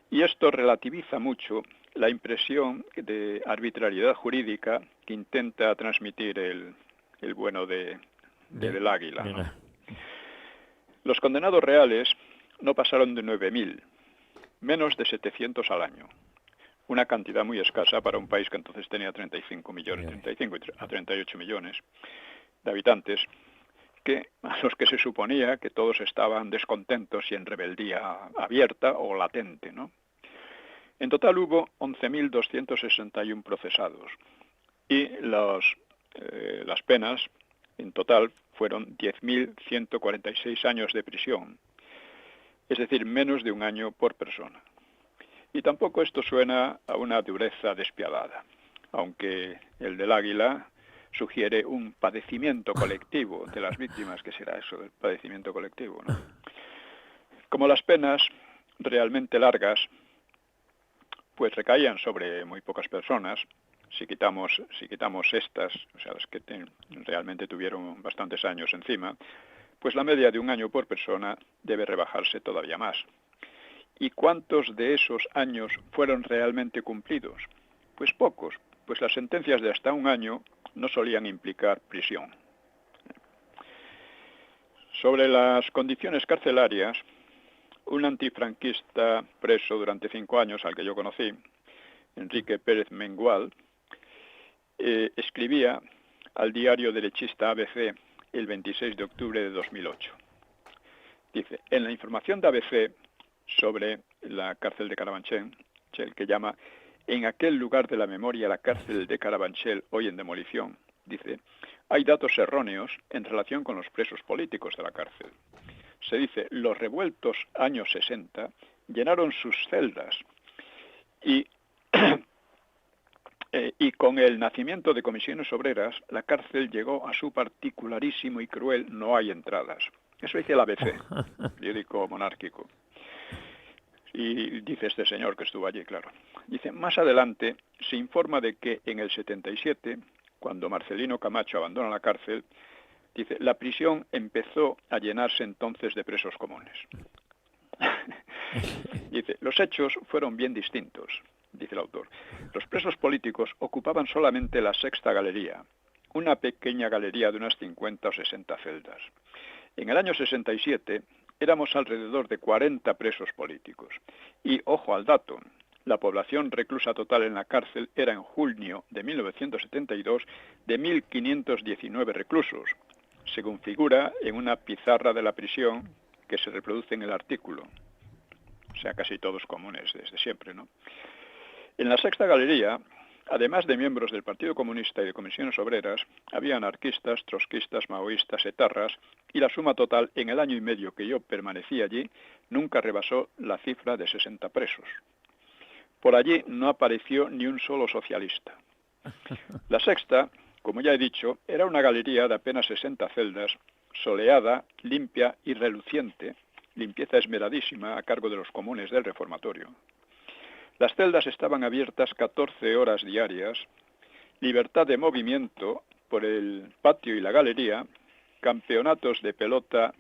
Y esto relativiza mucho la impresión de arbitrariedad jurídica que intenta transmitir el bueno del Águila, ¿no? Los condenados reales no pasaron de 9.000, menos de 700 al año. Una cantidad muy escasa para un país que entonces tenía 35 a 38 millones de habitantes, a los que se suponía que todos estaban descontentos y en rebeldía abierta o latente, ¿no? En total hubo 11.261 procesados y las penas en total fueron 10.146 años de prisión, es decir, menos de un año por persona. Y tampoco esto suena a una dureza despiadada, aunque el del Águila sugiere un padecimiento colectivo de las víctimas. ¿Qué será eso del padecimiento colectivo, no? Como las penas realmente largas pues recaían sobre muy pocas personas, si quitamos estas, o sea, las que realmente tuvieron bastantes años encima, pues la media de un año por persona debe rebajarse todavía más. ¿Y cuántos de esos años fueron realmente cumplidos? Pues pocos, pues las sentencias de hasta un año no solían implicar prisión. Sobre las condiciones carcelarias, un antifranquista preso durante 5 años, al que yo conocí, Enrique Pérez Mengual, escribía al diario derechista ABC el 26 de octubre de 2008. Dice, en la información de ABC sobre la cárcel de Carabanchel, que llama en aquel lugar de la memoria la cárcel de Carabanchel, hoy en demolición, dice, hay datos erróneos en relación con los presos políticos de la cárcel. Se dice, los revueltos años 60 llenaron sus celdas y con el nacimiento de comisiones obreras, la cárcel llegó a su particularísimo y cruel no hay entradas. Eso dice el ABC, periódico monárquico. Y dice este señor que estuvo allí, claro. Dice, más adelante se informa de que en el 77, cuando Marcelino Camacho abandona la cárcel, dice, la prisión empezó a llenarse entonces de presos comunes. Dice, los hechos fueron bien distintos, dice el autor. Los presos políticos ocupaban solamente la sexta galería, una pequeña galería de unas 50 o 60 celdas. En el año 67 éramos alrededor de 40 presos políticos. Y, ojo al dato, la población reclusa total en la cárcel era en junio de 1972 de 1.519 reclusos, según figura en una pizarra de la prisión que se reproduce en el artículo. O sea, casi todos comunes desde siempre, ¿no? En la sexta galería, además de miembros del Partido Comunista y de comisiones obreras, había anarquistas, trotskistas, maoístas, etarras, y la suma total en el año y medio que yo permanecí allí nunca rebasó la cifra de 60 presos. Por allí no apareció ni un solo socialista. La sexta, como ya he dicho, era una galería de apenas 60 celdas, soleada, limpia y reluciente, limpieza esmeradísima a cargo de los comunes del reformatorio. Las celdas estaban abiertas 14 horas diarias, libertad de movimiento por el patio y la galería, campeonatos de pelota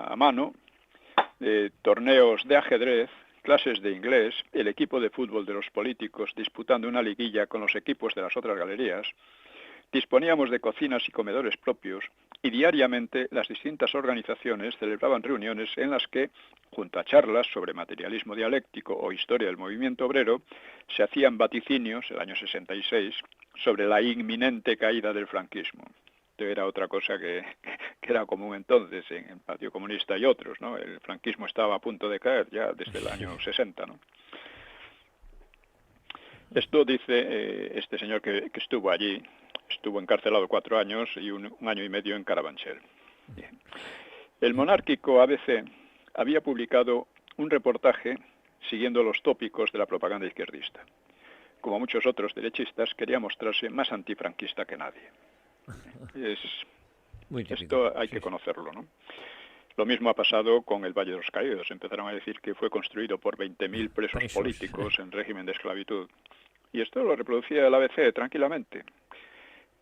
a mano, torneos de ajedrez, clases de inglés, el equipo de fútbol de los políticos disputando una liguilla con los equipos de las otras galerías. Disponíamos de cocinas y comedores propios y diariamente las distintas organizaciones celebraban reuniones en las que, junto a charlas sobre materialismo dialéctico o historia del movimiento obrero, se hacían vaticinios, el año 66, sobre la inminente caída del franquismo. Esto era otra cosa que era común entonces en el Partido Comunista y otros, ¿no? El franquismo estaba a punto de caer ya desde el año 60, ¿no? Esto dice este señor que estuvo allí. Estuvo encarcelado 4 años y un año y medio en Carabanchel. Bien. El monárquico ABC había publicado un reportaje siguiendo los tópicos de la propaganda izquierdista. Como muchos otros derechistas, quería mostrarse más antifranquista que nadie. Esto hay que conocerlo, ¿no? Lo mismo ha pasado con el Valle de los Caídos. Empezaron a decir que fue construido por 20.000 presos políticos en régimen de esclavitud. Y esto lo reproducía el ABC tranquilamente.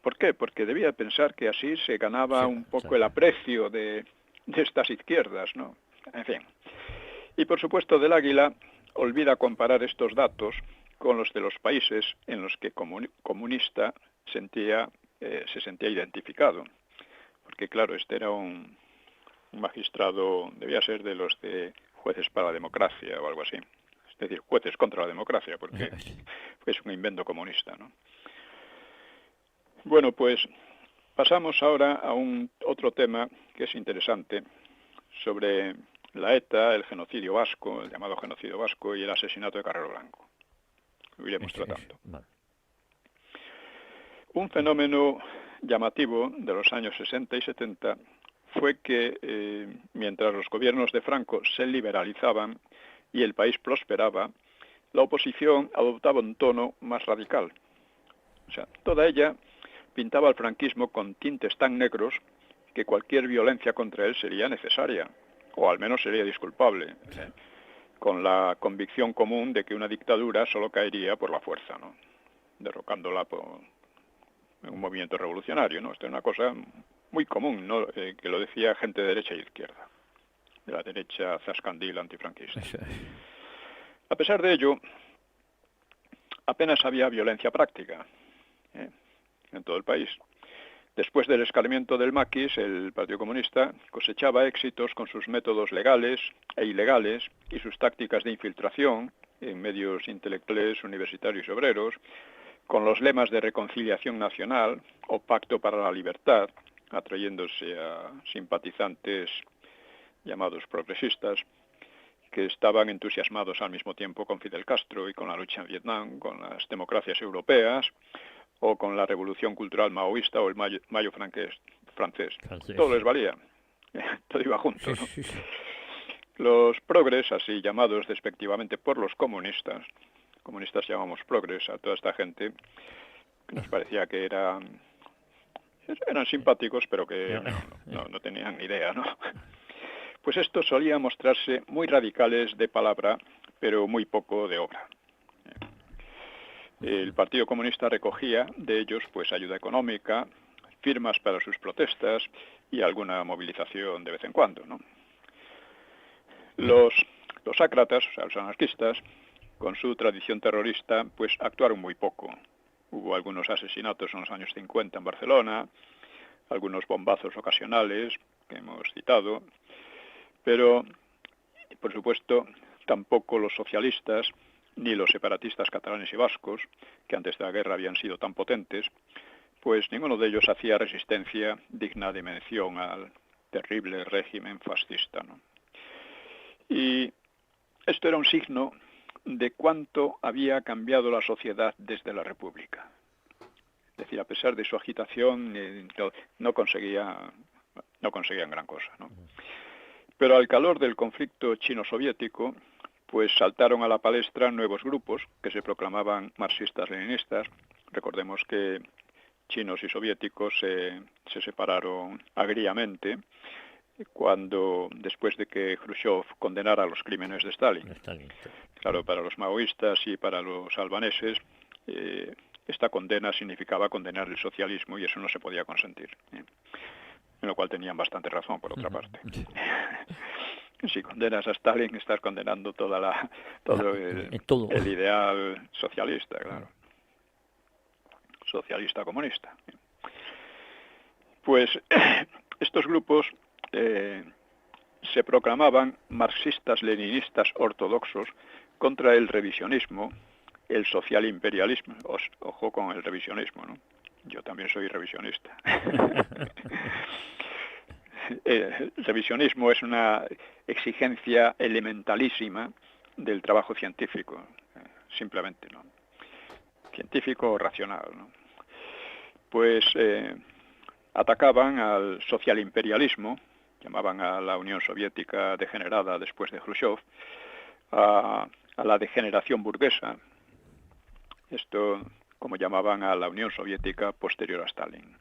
¿Por qué? Porque debía pensar que así se ganaba un poco el aprecio de estas izquierdas, ¿no? En fin. Y por supuesto, Del Águila olvida comparar estos datos con los de los países en los que comunista se sentía identificado. Porque claro, este era un magistrado, debía ser de los de jueces para la democracia o algo así. Es decir, jueces contra la democracia, porque es un invento comunista, ¿no? Bueno, pues pasamos ahora a otro tema que es interesante sobre la ETA, el genocidio vasco, el llamado genocidio vasco y el asesinato de Carrero Blanco. Lo iremos tratando. Un fenómeno llamativo de los años 60 y 70 fue que mientras los gobiernos de Franco se liberalizaban y el país prosperaba, la oposición adoptaba un tono más radical. O sea, toda ella pintaba al franquismo con tintes tan negros que cualquier violencia contra él sería necesaria, o al menos sería disculpable, con la convicción común de que una dictadura solo caería por la fuerza, ¿no? Derrocándola en un movimiento revolucionario, ¿no? Esto es una cosa muy común, ¿no? Que lo decía gente de derecha y izquierda, de la derecha zascandil antifranquista. A pesar de ello, apenas había violencia práctica en todo el país. Después del escarmiento del maquis, el Partido Comunista cosechaba éxitos con sus métodos legales e ilegales y sus tácticas de infiltración en medios intelectuales, universitarios y obreros, con los lemas de reconciliación nacional o pacto para la libertad, atrayéndose a simpatizantes llamados progresistas, que estaban entusiasmados al mismo tiempo con Fidel Castro y con la lucha en Vietnam, con las democracias europeas, o con la revolución cultural maoísta o el mayo francés. Todo les valía. Todo iba junto, ¿no? Los progres, así llamados despectivamente por los comunistas llamamos progres a toda esta gente, que nos parecía que eran simpáticos, pero que no tenían ni idea, ¿no? pues estos solían mostrarse muy radicales de palabra, pero muy poco de obra. El Partido Comunista recogía de ellos pues ayuda económica, firmas para sus protestas y alguna movilización de vez en cuando, ¿no? Los ácratas, o sea, los anarquistas, con su tradición terrorista, pues actuaron muy poco. Hubo algunos asesinatos en los años 50 en Barcelona, algunos bombazos ocasionales que hemos citado, pero, por supuesto, tampoco los socialistas ni los separatistas catalanes y vascos, que antes de la guerra habían sido tan potentes, pues ninguno de ellos hacía resistencia digna de mención al terrible régimen fascista, ¿no? Y esto era un signo de cuánto había cambiado la sociedad desde la República. Es decir, a pesar de su agitación, no conseguían gran cosa, ¿no? Pero al calor del conflicto chino-soviético, pues saltaron a la palestra nuevos grupos que se proclamaban marxistas-leninistas. Recordemos que chinos y soviéticos se separaron agriamente cuando, después de que Khrushchev condenara los crímenes de Stalin. Claro, para los maoístas y para los albaneses, esta condena significaba condenar el socialismo y eso no se podía consentir. En lo cual tenían bastante razón, por otra parte. Si condenas a Stalin, estás condenando todo el ideal socialista, claro. Socialista comunista. Pues estos grupos se proclamaban marxistas-leninistas ortodoxos contra el revisionismo, el social imperialismo. Ojo con el revisionismo, ¿no? Yo también soy revisionista. El revisionismo es una exigencia elementalísima del trabajo científico, simplemente, ¿no? Científico o racional, ¿no? Pues atacaban al social imperialismo, llamaban a la Unión Soviética degenerada después de Khrushchev, a la degeneración burguesa, esto como llamaban a la Unión Soviética posterior a Stalin.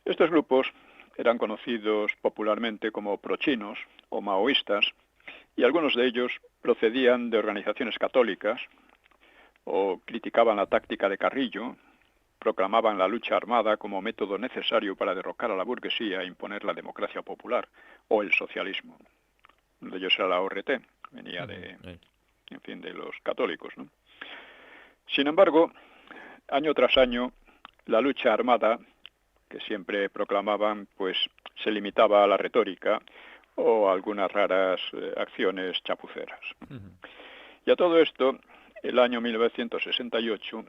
Estos grupos eran conocidos popularmente como prochinos o maoístas, y algunos de ellos procedían de organizaciones católicas o criticaban la táctica de Carrillo, proclamaban la lucha armada como método necesario para derrocar a la burguesía e imponer la democracia popular o el socialismo. Uno de ellos era la ORT, venía de los católicos, ¿no? Sin embargo, año tras año, la lucha armada que siempre proclamaban, pues se limitaba a la retórica o a algunas raras acciones chapuceras. Y a todo esto, el año 1968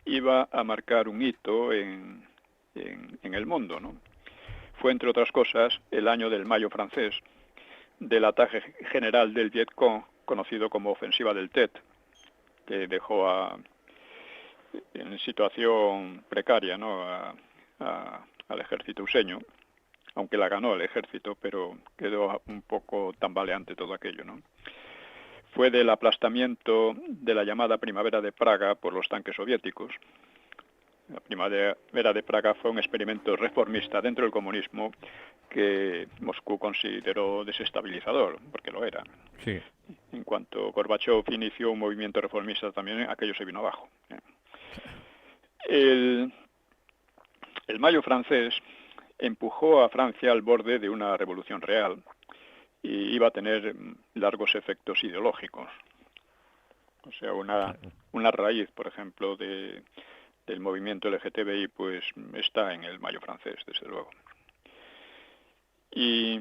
iba a marcar un hito en el mundo, ¿no? Fue, entre otras cosas, el año del Mayo francés, del ataque general del Vietcong, conocido como Ofensiva del Tet, que dejó en situación precaria, ¿no?, al ejército useño, aunque la ganó el ejército, pero quedó un poco tambaleante todo aquello, ¿no? Fue del aplastamiento de la llamada Primavera de Praga por los tanques soviéticos. La Primavera de Praga fue un experimento reformista dentro del comunismo que Moscú consideró desestabilizador, porque lo era. Sí. En cuanto Gorbachev inició un movimiento reformista también, aquello se vino abajo. El Mayo francés empujó a Francia al borde de una revolución real y iba a tener largos efectos ideológicos. O sea, una raíz, por ejemplo, del movimiento LGTBI, pues está en el Mayo francés, desde luego. Y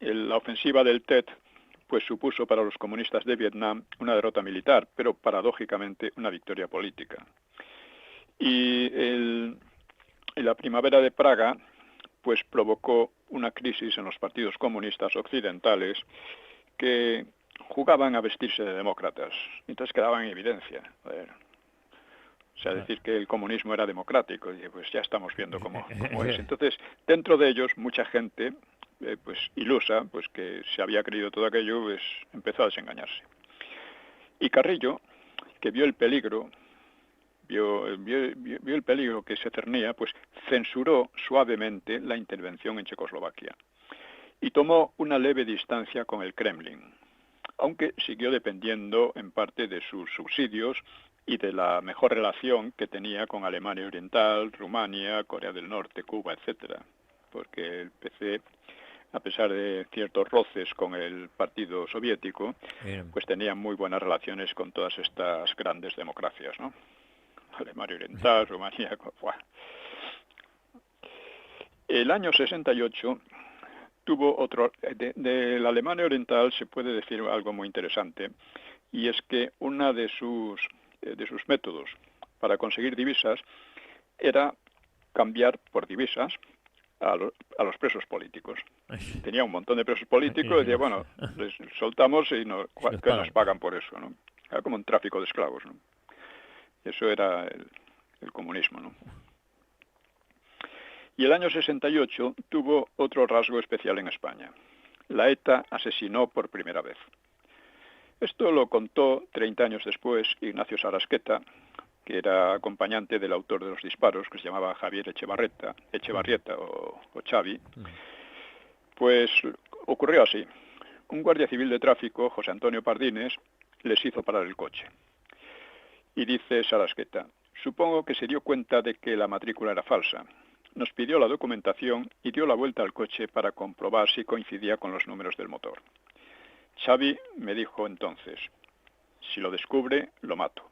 la ofensiva del Tet pues supuso para los comunistas de Vietnam una derrota militar, pero paradójicamente una victoria política. Y la Primavera de Praga pues provocó una crisis en los partidos comunistas occidentales que jugaban a vestirse de demócratas. Entonces quedaba en evidencia. O sea, decir que el comunismo era democrático, y pues ya estamos viendo cómo es. Entonces, dentro de ellos, mucha gente, pues ilusa, pues que se había creído todo aquello, pues empezó a desengañarse. Y Carrillo, que vio el peligro vio el peligro que se cernía, pues censuró suavemente la intervención en Checoslovaquia y tomó una leve distancia con el Kremlin, aunque siguió dependiendo en parte de sus subsidios y de la mejor relación que tenía con Alemania Oriental, Rumania, Corea del Norte, Cuba, etcétera, porque el PC, a pesar de ciertos roces con el partido soviético, pues tenía muy buenas relaciones con todas estas grandes democracias, ¿no? Alemania Oriental, Rumanía, ¡buah! El año 68 tuvo otro... De la Alemania Oriental se puede decir algo muy interesante, y es que uno de sus métodos para conseguir divisas era cambiar por divisas a los presos políticos. Tenía un montón de presos políticos y decía, bueno, les soltamos y que nos pagan por eso, ¿no? Era como un tráfico de esclavos, ¿no? Eso era el comunismo, ¿no? Y el año 68 tuvo otro rasgo especial en España. La ETA asesinó por primera vez. Esto lo contó 30 años después Ignacio Sarasqueta, que era acompañante del autor de los disparos, que se llamaba Javier Echevarrieta o Xavi. Pues ocurrió así. Un guardia civil de tráfico, José Antonio Pardines, les hizo parar el coche. Y dice Sarasqueta, supongo que se dio cuenta de que la matrícula era falsa. Nos pidió la documentación y dio la vuelta al coche para comprobar si coincidía con los números del motor. Xavi me dijo entonces, si lo descubre, lo mato.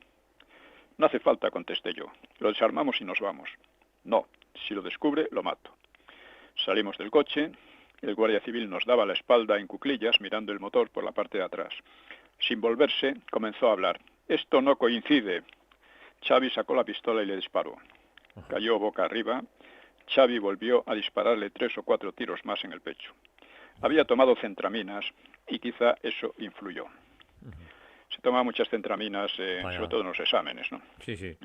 No hace falta, contesté yo. Lo desarmamos y nos vamos. No, si lo descubre, lo mato. Salimos del coche. El guardia civil nos daba la espalda en cuclillas, mirando el motor por la parte de atrás. Sin volverse, comenzó a hablar. Esto no coincide. Xavi sacó la pistola y le disparó. Cayó boca arriba. Xavi volvió a dispararle 3 o 4 tiros más en el pecho. Había tomado centraminas y quizá eso influyó. Se toma muchas centraminas, sobre todo en los exámenes, ¿no? Sí, sí.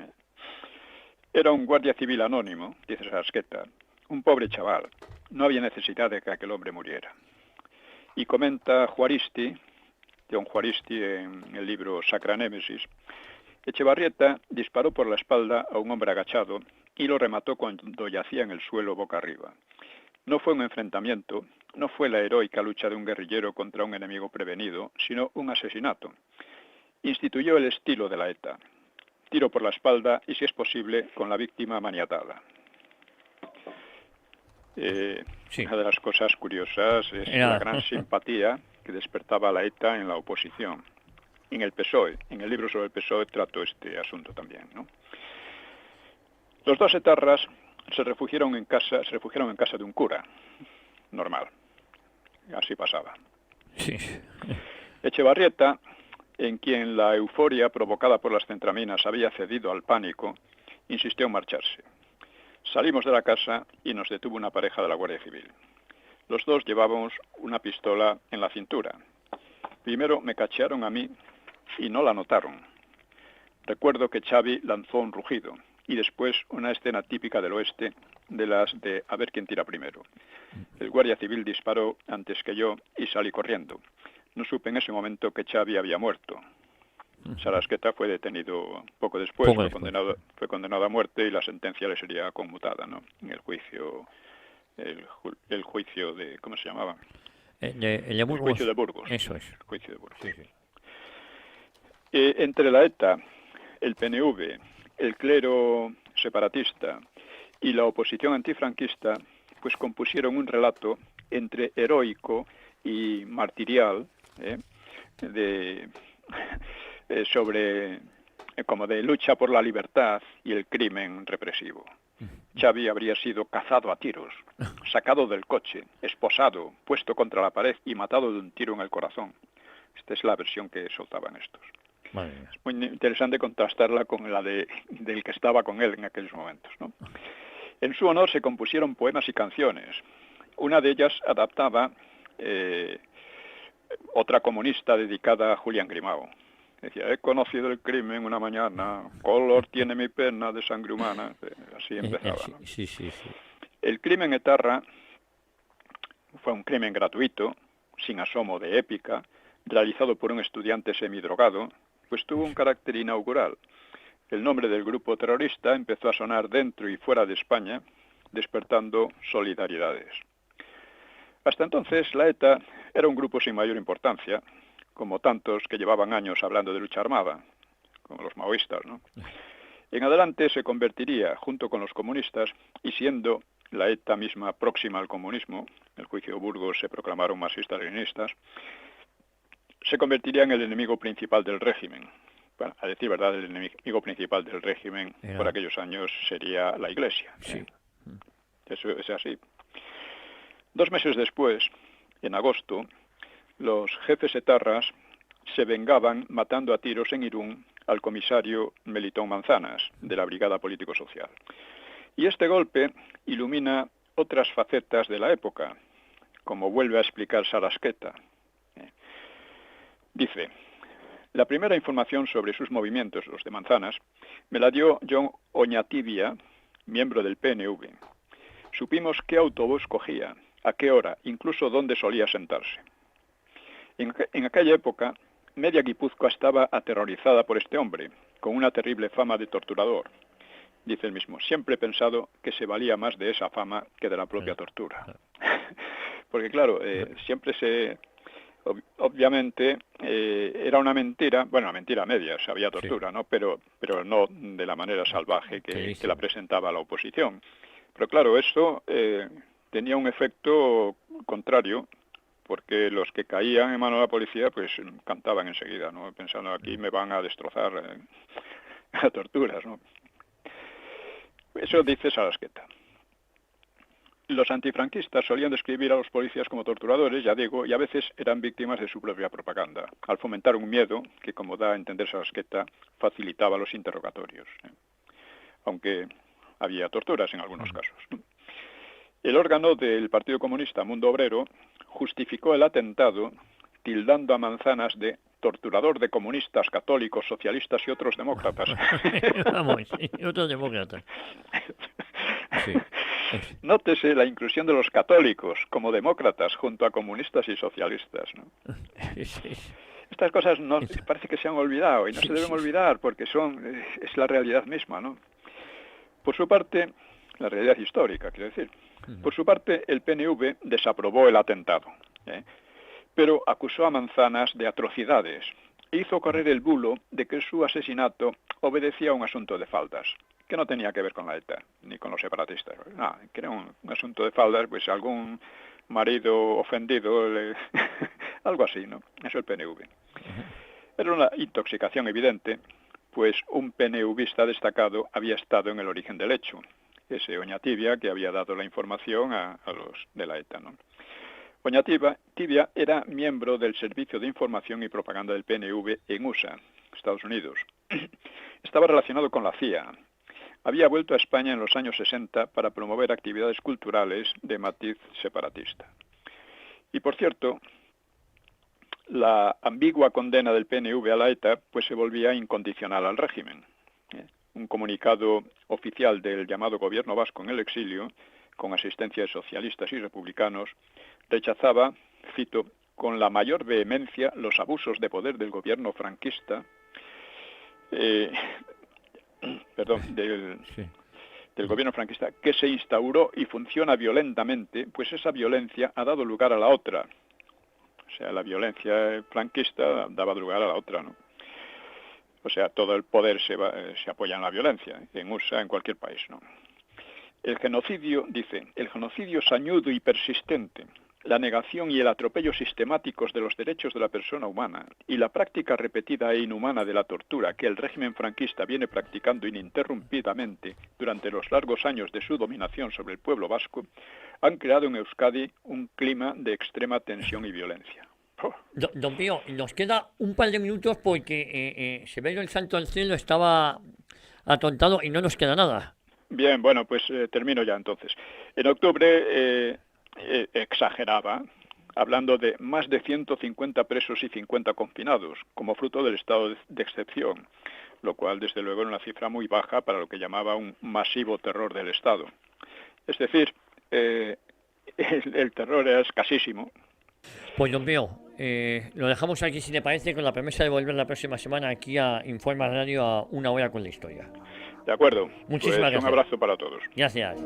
Era un guardia civil anónimo, dice Sarasqueta, un pobre chaval. No había necesidad de que aquel hombre muriera. Y comenta John Juaristi, en el libro Sacra Némesis, Echevarrieta disparó por la espalda a un hombre agachado y lo remató cuando yacía en el suelo boca arriba. No fue un enfrentamiento, no fue la heroica lucha de un guerrillero contra un enemigo prevenido, sino un asesinato. Instituyó el estilo de la ETA. Tiro por la espalda y, si es posible, con la víctima maniatada. Sí. Una de las cosas curiosas es la gran simpatía que despertaba la ETA en la oposición. En el PSOE, en el libro sobre el PSOE trato este asunto también, ¿no? Los dos etarras se refugiaron en casa de un cura, normal. Así pasaba. Sí. Echevarrieta, en quien la euforia provocada por las centraminas había cedido al pánico, insistió en marcharse. Salimos de la casa y nos detuvo una pareja de la Guardia Civil. Los dos llevábamos una pistola en la cintura. Primero me cachearon a mí y no la notaron. Recuerdo que Xavi lanzó un rugido y después una escena típica del oeste, de las de a ver quién tira primero. El Guardia Civil disparó antes que yo y salí corriendo. No supe en ese momento que Xavi había muerto. Sarasqueta fue detenido poco después, fue condenado a muerte y la sentencia le sería conmutada, ¿no? En el juicio, el juicio de, ¿cómo se llamaba? El juicio de Burgos. Eso es. El juicio de Burgos. Sí, sí. Entre la ETA, el PNV, el clero separatista y la oposición antifranquista, pues compusieron un relato entre heroico y martirial, sobre como de lucha por la libertad y el crimen represivo. Xavi habría sido cazado a tiros, sacado del coche, esposado, puesto contra la pared y matado de un tiro en el corazón. Esta es la versión que soltaban estos. Es muy interesante contrastarla con la del que estaba con él en aquellos momentos, ¿no? En su honor se compusieron poemas y canciones. Una de ellas adaptaba otra comunista dedicada a Julián Grimao. Decía, he conocido el crimen una mañana, color tiene mi pena de sangre humana. Así empezaba, ¿no? Sí. El crimen etarra fue un crimen gratuito, sin asomo de épica, realizado por un estudiante semidrogado, pues tuvo un carácter inaugural. El nombre del grupo terrorista empezó a sonar dentro y fuera de España, despertando solidaridades. Hasta entonces, la ETA era un grupo sin mayor importancia, como tantos que llevaban años hablando de lucha armada, como los maoístas, ¿no? En adelante se convertiría, junto con los comunistas, y siendo la ETA misma próxima al comunismo, el juicio Burgos se proclamaron marxistas-leninistas, se convertiría en el enemigo principal del régimen. Bueno, a decir verdad, el enemigo principal del régimen por aquellos años sería la Iglesia. Sí. Eso es así. 2 meses después, en agosto, los jefes etarras se vengaban matando a tiros en Irún al comisario Melitón Manzanas, de la Brigada Político-Social. Y este golpe ilumina otras facetas de la época, como vuelve a explicar Sarasqueta. Dice: la primera información sobre sus movimientos, los de Manzanas, me la dio John Oñatibia, miembro del PNV. Supimos qué autobús cogía, a qué hora, incluso dónde solía sentarse. En aquella época, media Guipúzcoa estaba aterrorizada por este hombre, con una terrible fama de torturador. Dice él mismo: siempre he pensado que se valía más de esa fama que de la propia tortura. Porque claro, siempre se... Obviamente era una mentira, bueno, una mentira a medias, había tortura, ¿no? Pero no de la manera salvaje que la presentaba la oposición. Pero claro, eso tenía un efecto contrario, porque los que caían en manos de la policía pues cantaban enseguida, ¿no? Pensando: aquí me van a destrozar a torturas, ¿no? Eso dice Sarasqueta. Los antifranquistas solían describir a los policías como torturadores, ya digo, y a veces eran víctimas de su propia propaganda, al fomentar un miedo que, como da a entender Sarasqueta, facilitaba los interrogatorios, aunque había torturas en algunos casos. El órgano del Partido Comunista Mundo Obrero justificó el atentado tildando a Manzanas de torturador de comunistas, católicos, socialistas y otros demócratas. Vamos, y otros demócratas. Sí. Nótese la inclusión de los católicos como demócratas junto a comunistas y socialistas, ¿no? Sí. Estas cosas no parece que se han olvidado y no se deben olvidar porque es la realidad misma, ¿no? Por su parte, la realidad histórica, quiero decir. Por su parte, el PNV desaprobó el atentado, pero acusó a Manzanas de atrocidades e hizo correr el bulo de que su asesinato obedecía a un asunto de faldas, que no tenía que ver con la ETA, ni con los separatistas. No, que era un asunto de faldas, pues algún marido ofendido, algo así, ¿no? Eso el PNV. Era una intoxicación evidente, pues un PNVista destacado había estado en el origen del hecho, ese Oñatibia que había dado la información a los de la ETA, ¿no? Oñatibia era miembro del Servicio de Información y Propaganda del PNV en USA, Estados Unidos. Estaba relacionado con la CIA. Había vuelto a España en los años 60 para promover actividades culturales de matiz separatista. Y por cierto, la ambigua condena del PNV a la ETA pues se volvía incondicional al régimen. Un comunicado oficial del llamado gobierno vasco en el exilio, con asistencia de socialistas y republicanos, rechazaba, cito, con la mayor vehemencia los abusos de poder del gobierno franquista, del gobierno franquista, que se instauró y funciona violentamente, pues esa violencia ha dado lugar a la otra. O sea, la violencia franquista daba lugar a la otra, ¿no? O sea, todo el poder se apoya en la violencia, en USA, en cualquier país, ¿no? El genocidio, dice, el genocidio sañudo y persistente, la negación y el atropello sistemáticos de los derechos de la persona humana y la práctica repetida e inhumana de la tortura que el régimen franquista viene practicando ininterrumpidamente durante los largos años de su dominación sobre el pueblo vasco, han creado en Euskadi un clima de extrema tensión y violencia. Don Pío, nos queda un par de minutos porque se ve el santo al cielo, estaba atontado y no nos queda nada. Bien, bueno, pues termino ya entonces. En octubre exageraba, hablando de más de 150 presos y 50 confinados, como fruto del estado de excepción, lo cual desde luego era una cifra muy baja para lo que llamaba un masivo terror del Estado. Es decir, el terror era escasísimo. Pues don Pío, lo dejamos aquí, si te parece, con la promesa de volver la próxima semana aquí a Informa Radio a Una Hora con la Historia. De acuerdo. Muchísimas Pues gracias. un abrazo para todos. Gracias.